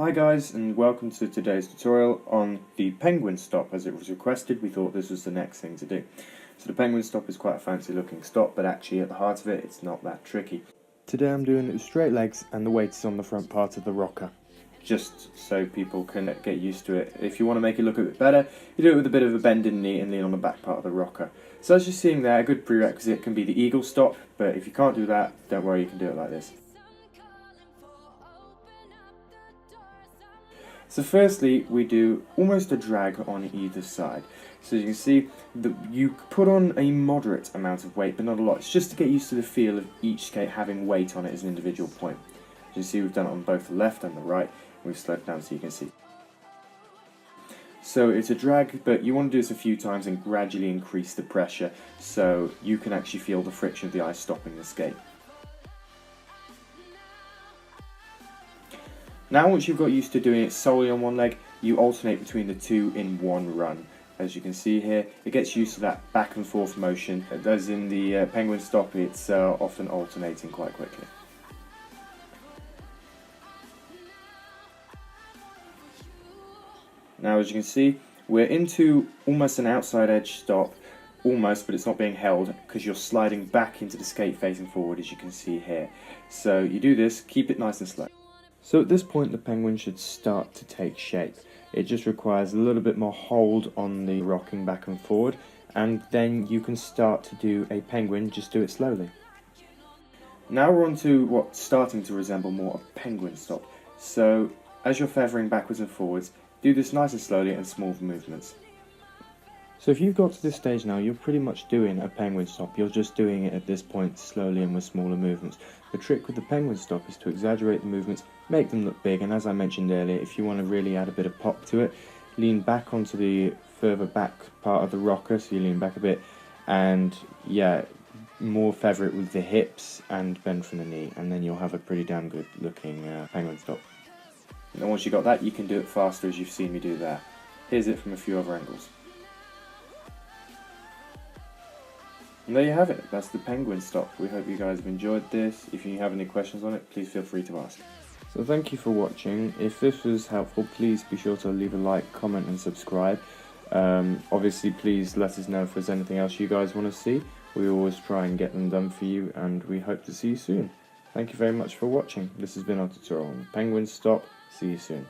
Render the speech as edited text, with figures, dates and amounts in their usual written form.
Hi guys, and welcome to today's tutorial on the penguin stop. As it was requested, we thought this was the next thing to do. So the penguin stop is quite a fancy looking stop, but actually at the heart of it, it's not that tricky. Today I'm doing it with straight legs and the weight is on the front part of the rocker, just so people can get used to it. If you want to make it look a bit better, you do it with a bit of a bend in knee and lean on the back part of the rocker. So as you're seeing there, a good prerequisite can be the eagle stop, but if you can't do that, don't worry, you can do it like this. So firstly, we do almost a drag on either side. So you can see that you put on a moderate amount of weight, but not a lot. It's just to get used to the feel of each skate having weight on it as an individual point. As you see, we've done it on both the left and the right. We've slowed down so you can see. So it's a drag, but you want to do this a few times and gradually increase the pressure so you can actually feel the friction of the ice stopping the skate. Now once you've got used to doing it solely on one leg, you alternate between the two in one run. As you can see here, it gets used to that back and forth motion. As in the penguin stop, it's often alternating quite quickly. Now as you can see, we're into almost an outside edge stop, almost, but it's not being held because you're sliding back into the skate facing forward, as you can see here. So you do this, keep it nice and slow. So at this point the penguin should start to take shape. It just requires a little bit more hold on the rocking back and forward, and then you can start to do a penguin, just do it slowly. Now we're on to what's starting to resemble more a penguin stop. So as you're feathering backwards and forwards, do this nice and slowly and small movements. So if you've got to this stage now, you're pretty much doing a penguin stop. You're just doing it at this point slowly and with smaller movements. The trick with the penguin stop is to exaggerate the movements, make them look big, and as I mentioned earlier, if you want to really add a bit of pop to it, lean back onto the further back part of the rocker, so you lean back a bit, and yeah, more feather it with the hips and bend from the knee, and then you'll have a pretty damn good looking penguin stop. And once you've got that, you can do it faster as you've seen me do there. Here's it from a few other angles. And there you have it, that's the penguin stop. We hope you guys have enjoyed this. If you have any questions on it, please feel free to ask. So thank you for watching. If this was helpful, please be sure to leave a like, comment and subscribe. Obviously please let us know if there's anything else you guys want to see. We always try and get them done for you, and we hope to see you soon. Thank you very much for watching. This has been our tutorial on penguin stop. See you soon.